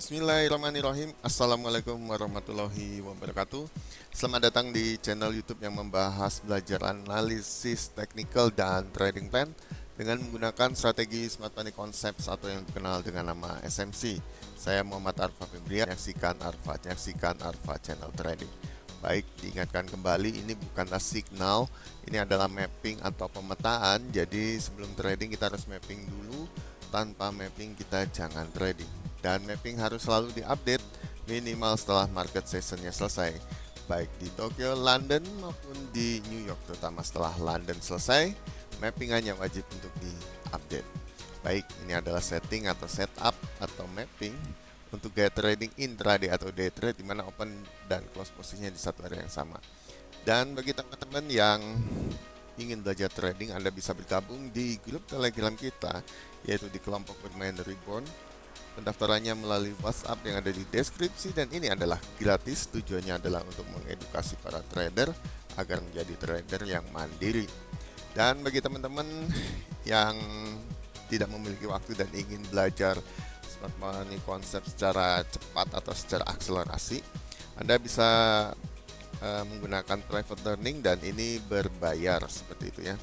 Bismillahirrahmanirrahim. Assalamualaikum warahmatullahi wabarakatuh. Selamat datang di channel YouTube yang membahas belajar analisis teknikal dan trading plan dengan menggunakan strategi Smart Money Concepts atau yang dikenal dengan nama SMC. Saya Muhammad Arfa Febrian, menyaksikan Arfa Channel Trading. Baik, diingatkan kembali, ini bukanlah signal, ini adalah mapping atau pemetaan. Jadi sebelum trading kita harus mapping dulu. Tanpa mapping kita jangan trading. Dan mapping harus selalu diupdate minimal setelah market sessionnya selesai, baik di Tokyo, London maupun di New York. Terutama setelah London selesai, mappingannya wajib untuk diupdate. Baik, ini adalah setting atau setup atau mapping untuk gaya trading intraday atau day trade, di mana open dan close posisinya di satu area yang sama. Dan bagi teman-teman yang ingin belajar trading, Anda bisa bergabung di grup Telegram kita, yaitu di kelompok bermain Reborn. Pendaftarannya melalui WhatsApp yang ada di deskripsi, dan ini adalah gratis. Tujuannya adalah untuk mengedukasi para trader agar menjadi trader yang mandiri. Dan bagi teman-teman yang tidak memiliki waktu dan ingin belajar Smart Money Concept secara cepat atau secara akselerasi, Anda bisa menggunakan private learning, dan ini berbayar seperti itu ya.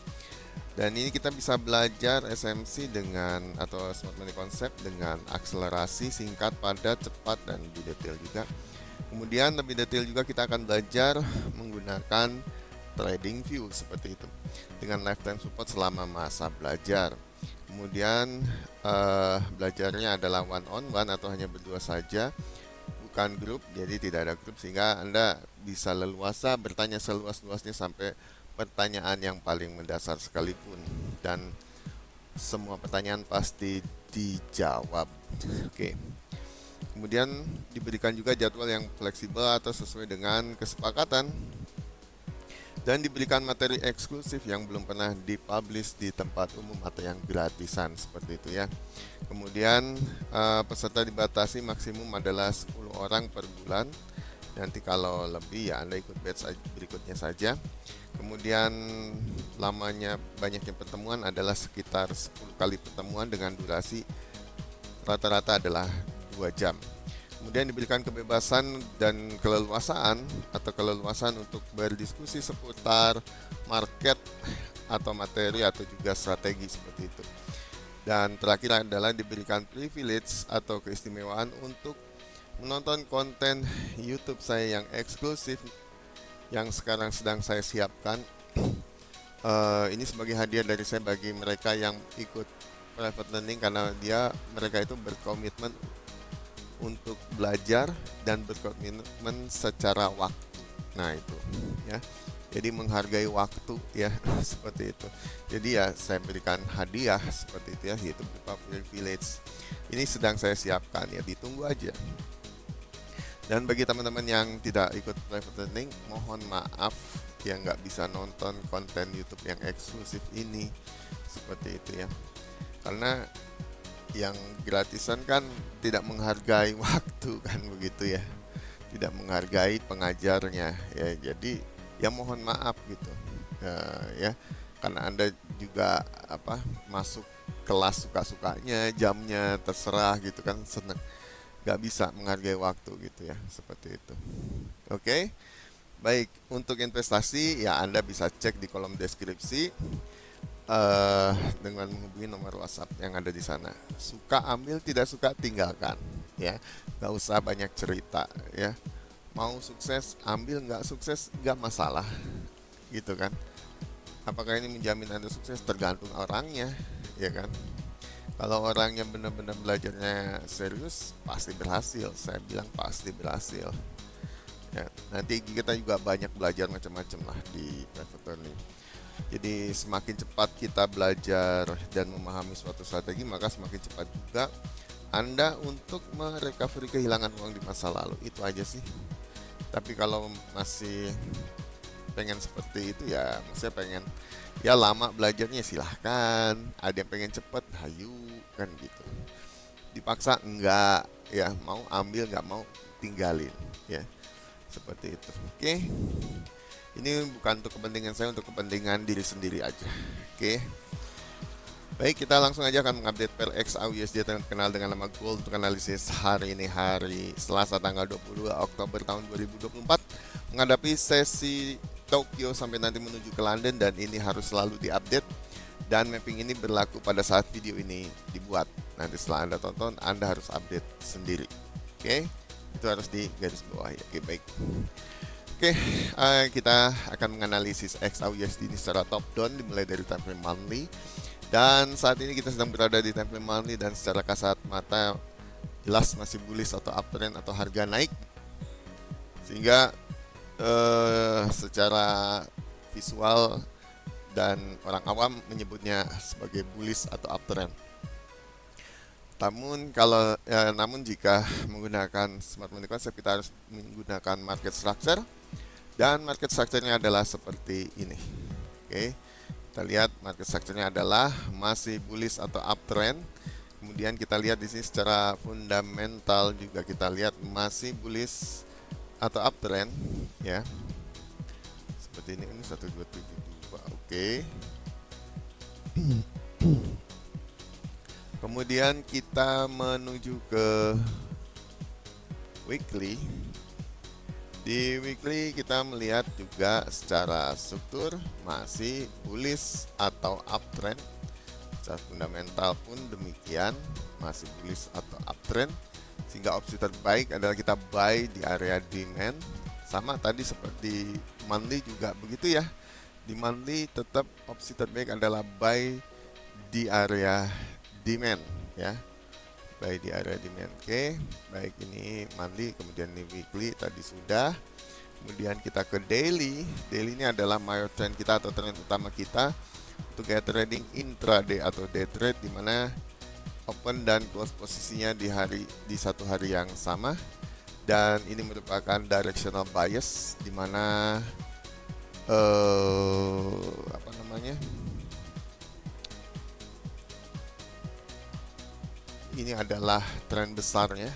Dan ini kita bisa belajar SMC dengan atau Smart Money Concept dengan akselerasi singkat, padat, cepat, dan lebih detail juga. Kemudian lebih detail juga kita akan belajar menggunakan trading view seperti itu dengan lifetime support selama masa belajar. Kemudian belajarnya adalah one on one atau hanya berdua saja, bukan grup, jadi tidak ada grup, sehingga Anda bisa leluasa bertanya seluas-luasnya sampai pertanyaan yang paling mendasar sekalipun, dan semua pertanyaan pasti dijawab. Oke. Kemudian diberikan juga jadwal yang fleksibel atau sesuai dengan kesepakatan, dan diberikan materi eksklusif yang belum pernah dipublish di tempat umum atau yang gratisan seperti itu ya. Kemudian peserta dibatasi maksimum adalah 10 orang per bulan. Nanti kalau lebih ya Anda ikut batch berikutnya saja. Kemudian lamanya banyaknya pertemuan adalah sekitar 10 kali pertemuan dengan durasi rata-rata adalah 2 jam. Kemudian diberikan kebebasan dan keleluasaan untuk berdiskusi seputar market atau materi atau juga strategi seperti itu. Dan terakhir adalah diberikan privilege atau keistimewaan untuk menonton konten YouTube saya yang eksklusif yang sekarang sedang saya siapkan. Ini sebagai hadiah dari saya bagi mereka yang ikut private learning, karena mereka itu berkomitmen untuk belajar dan berkomitmen secara waktu. Nah itu ya, jadi menghargai waktu ya seperti itu. Jadi ya saya berikan hadiah seperti itu ya, yaitu berupa privilege. Ini sedang saya siapkan ya, ditunggu aja. Dan bagi teman-teman yang tidak ikut private learning, mohon maaf ya nggak bisa nonton konten YouTube yang eksklusif ini seperti itu ya. Karena yang gratisan kan tidak menghargai waktu kan, begitu ya, tidak menghargai pengajarnya ya. Jadi ya mohon maaf gitu ya, karena Anda juga masuk kelas suka-sukanya, jamnya terserah gitu kan, seneng, nggak bisa menghargai waktu gitu ya, seperti itu. Oke, baik, untuk investasi ya Anda bisa cek di kolom deskripsi dengan menghubungi nomor WhatsApp yang ada di sana. Suka ambil, tidak suka tinggalkan ya, nggak usah banyak cerita ya. Mau sukses ambil, nggak sukses nggak masalah gitu kan. Apakah ini menjamin Anda sukses? Tergantung orangnya ya kan. Kalau orangnya benar-benar belajarnya serius, pasti berhasil. Saya bilang pasti berhasil ya. Nanti kita juga banyak belajar macam-macam lah di private learning. Jadi semakin cepat kita belajar dan memahami suatu strategi, maka semakin cepat juga Anda untuk merecovery kehilangan uang di masa lalu. Itu aja sih. Tapi kalau masih pengen seperti itu ya, maksudnya pengen ya lama belajarnya, silahkan. Ada yang pengen cepet, hayu kan gitu. Dipaksa enggak ya, mau ambil nggak mau tinggalin ya, seperti itu. Oke, ini bukan untuk kepentingan saya, untuk kepentingan diri sendiri aja. Oke, Baik, kita langsung aja akan mengupdate pair XAUUSD yang terkenal dengan nama Gold untuk analisis hari ini, hari Selasa tanggal 22 Oktober tahun 2024, menghadapi sesi Tokyo sampai nanti menuju ke London, dan ini harus selalu diupdate, dan mapping ini berlaku pada saat video ini dibuat. Nanti setelah Anda tonton, Anda harus update sendiri. Oke, itu harus di garis bawah ya. Oke, baik. Oke, kita akan menganalisis XAUUSD ini secara top down dimulai dari time frame monthly. Dan saat ini kita sedang berada di time frame monthly, dan secara kasat mata jelas masih bullish atau uptrend atau harga naik, sehingga secara visual dan orang awam menyebutnya sebagai bullish atau uptrend. Namun jika menggunakan smart money concept, kita harus menggunakan market structure, dan market structure-nya adalah seperti ini. Oke, kita lihat market structure-nya adalah masih bullish atau uptrend. Kemudian kita lihat di sini secara fundamental juga kita lihat masih bullish atau uptrend ya. Seperti ini 1272. Oke. Kemudian kita menuju ke weekly. Di weekly kita melihat juga secara struktur masih bullish atau uptrend. Secara fundamental pun demikian, masih bullish atau uptrend, sehingga opsi terbaik adalah kita buy di area demand. Sama tadi seperti monthly juga begitu ya. Di monthly tetap opsi terbaik adalah buy di area demand ya, baik di area demand. Oke, baik ini monthly, kemudian ini weekly tadi sudah. Kemudian kita ke daily. Daily ini adalah major trend kita atau trend utama kita untuk gaya trading intraday atau day trade, di mana open dan close posisinya di satu hari yang sama, dan ini merupakan directional bias, di mana ini adalah tren besarnya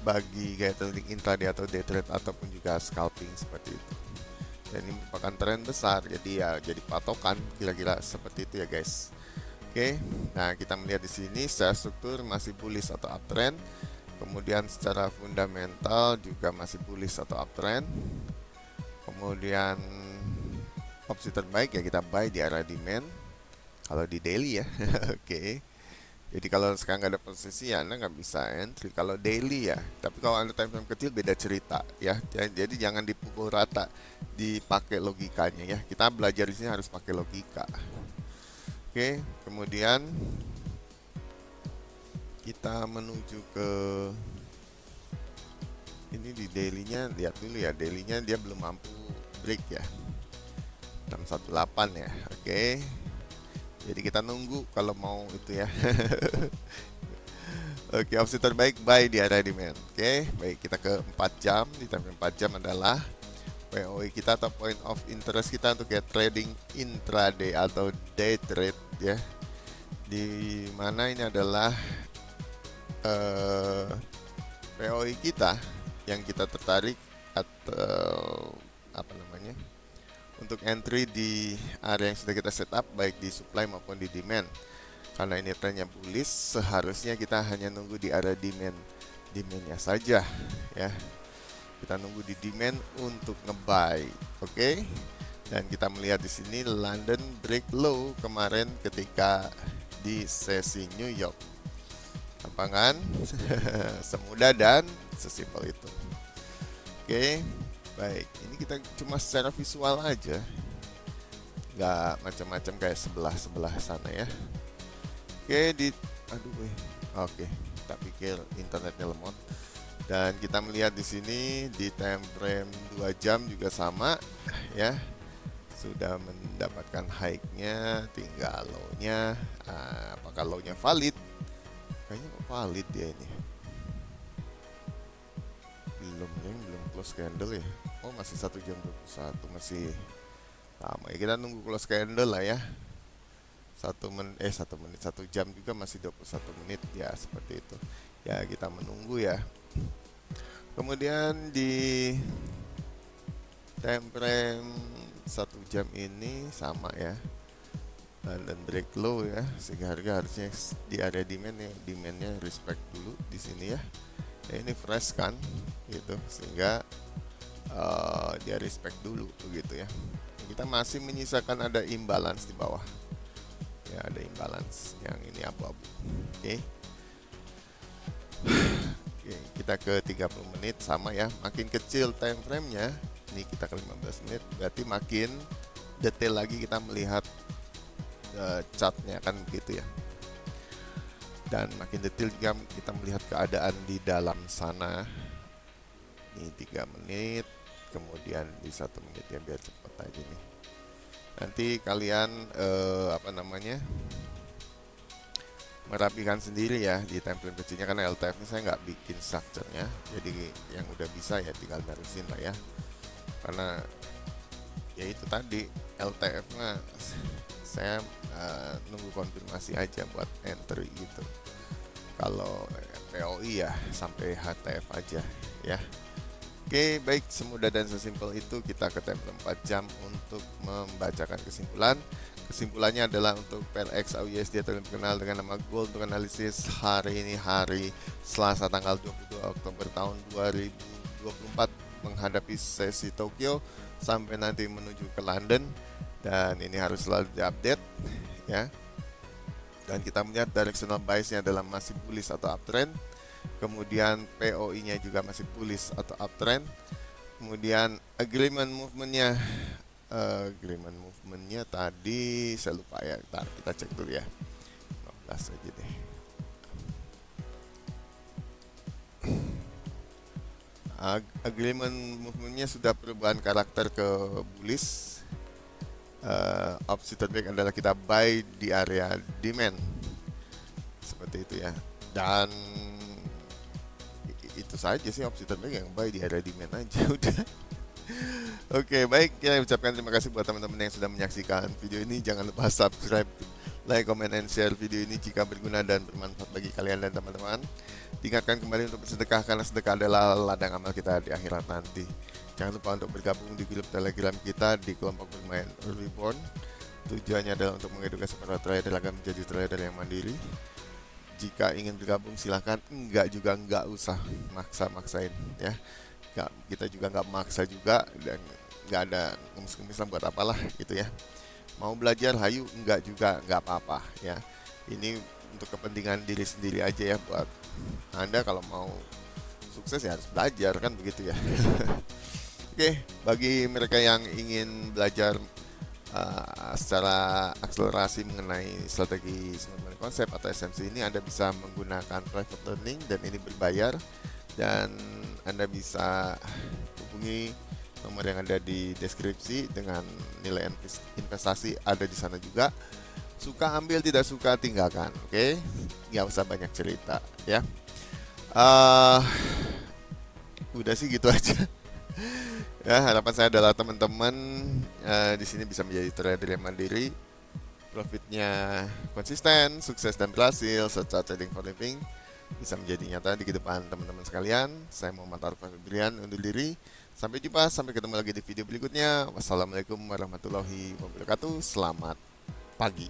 bagi gaya trading intraday atau day trade ataupun juga scalping seperti itu. Dan ini merupakan tren besar, jadi ya jadi patokan kira-kira seperti itu ya guys. Oke, nah kita melihat di sini secara struktur masih bullish atau uptrend, kemudian secara fundamental juga masih bullish atau uptrend. Kemudian opsi terbaik ya kita buy di area demand kalau di daily ya. Oke. Jadi kalau sekarang nggak ada posisi ya Anda nggak bisa entry kalau daily ya. Tapi kalau Anda time frame kecil beda cerita ya. Jadi jangan dipukul rata, dipakai logikanya ya. Kita belajar di sini harus pakai logika. Oke, kemudian kita menuju ke ini di daily-nya, lihat dulu ya. Daily-nya dia belum mampu break ya. 618 ya. Oke. Jadi kita nunggu kalau mau itu ya. Oke, opsi terbaik buy di area demand. Oke, baik kita ke 4 jam. Di time 4 jam adalah POI kita atau point of interest kita untuk get trading intraday atau day trade ya. Di mana ini adalah POI kita yang kita tertarik atau apa namanya? Untuk entry di area yang sudah kita setup baik di supply maupun di demand. Karena ini trennya bullish, seharusnya kita hanya nunggu di area demandnya saja ya. Kita nunggu di demand untuk ngebuy. Oke. Dan kita melihat di sini London break low kemarin ketika di sesi New York. Gampang kan? Semudah dan sesimpel itu. Oke. Baik, ini kita cuma secara visual aja, nggak macam-macam kayak sebelah sana ya. Oke, oke, tak pikir internetnya lemot. Dan kita melihat di sini di time frame 2 jam juga sama ya, sudah mendapatkan high-nya, tinggal low-nya. Apakah low-nya valid? Kayaknya valid ya ini. Belum close candle ya. Oh, masih 1 jam 21, masih lama ya. Kita nunggu close candle lah ya. 1 jam juga masih 21 menit ya, seperti itu. Ya, kita menunggu ya. Kemudian di time frame 1 jam ini sama ya. dan break low ya, sehingga harga harusnya di area demandnya respect dulu di sini ya. Ini fresh kan gitu, sehingga dia respect dulu begitu ya. Kita masih menyisakan ada imbalance di bawah ya, ada imbalance yang ini abu-abu. Oke. Oke, kita ke 30 menit sama ya, makin kecil time frame-nya. Ini kita ke 15 menit, berarti makin detail lagi kita melihat chartnya kan begitu ya. Dan makin detail juga kita melihat keadaan di dalam sana. Ini 3 menit, kemudian di 1 menit ya, biar cepat aja nih. Nanti kalian merapikan sendiri ya di template kecilnya, karena LTF ini saya nggak bikin structure-nya, jadi yang udah bisa ya tinggal terusin lah ya, karena ya itu tadi LTF nya saya nunggu konfirmasi aja buat entry gitu. Kalau POI ya sampai HTF aja ya. Oke, baik, semudah dan sesimpel itu kita ke template 4 jam untuk membacakan kesimpulan. Kesimpulannya adalah untuk PRX AUSD atau yang dikenal dengan nama Gold, untuk analisis hari ini, hari Selasa tanggal 22 Oktober tahun 2024, menghadapi sesi Tokyo sampai nanti menuju ke London, dan ini harus selalu diupdate ya. Dan kita melihat directional bias-nya adalah masih bullish atau uptrend. Kemudian POI-nya juga masih bullish atau uptrend. Kemudian agreement movement-nya tadi saya lupa ya. Ntar kita cek dulu ya. 15 aja deh. Agreement movement-nya sudah perubahan karakter ke bullish. Opsi terbaik adalah kita buy di area demand, seperti itu ya. Dan itu saja sih opsi terbaik, yang buy di area demand aja udah. Oke, baik, kita ucapkan terima kasih buat teman-teman yang sudah menyaksikan video ini. Jangan lupa subscribe, like, comment, and share video ini jika berguna dan bermanfaat bagi kalian dan teman-teman. Diingatkan kembali untuk bersedekah, karena sedekah adalah ladang amal kita di akhirat nanti. Jangan lupa untuk bergabung di grup Telegram kita di kelompok bermain Reborn. Tujuannya adalah untuk mengedukasi para trader agar menjadi trader yang mandiri. Jika ingin bergabung silahkan, enggak juga enggak usah maksa-maksain ya. Kita juga enggak maksa juga, dan enggak ada ngemis-ngemis lah buat apalah gitu ya. Mau belajar hayu, enggak juga enggak apa-apa ya. Ini untuk kepentingan diri sendiri aja ya, buat Anda kalau mau sukses ya harus belajar kan begitu ya. Oke, bagi mereka yang ingin belajar secara akselerasi mengenai strategi smart money concept atau SMC ini, Anda bisa menggunakan private learning dan ini berbayar, dan Anda bisa hubungi nomor yang ada di deskripsi dengan nilai investasi ada di sana juga. Suka ambil, tidak suka tinggalkan, oke? Nggak usah banyak cerita ya. Udah sih gitu aja. Ya, harapan saya adalah teman-teman di sini bisa menjadi trader yang mandiri, profitnya konsisten, sukses dan berhasil, serta trading for living bisa menjadi nyata di kedepan teman-teman sekalian. Saya Muhammad Arfa Febrian undur diri. Sampai jumpa, sampai ketemu lagi di video berikutnya. Wassalamualaikum warahmatullahi wabarakatuh. Selamat pagi.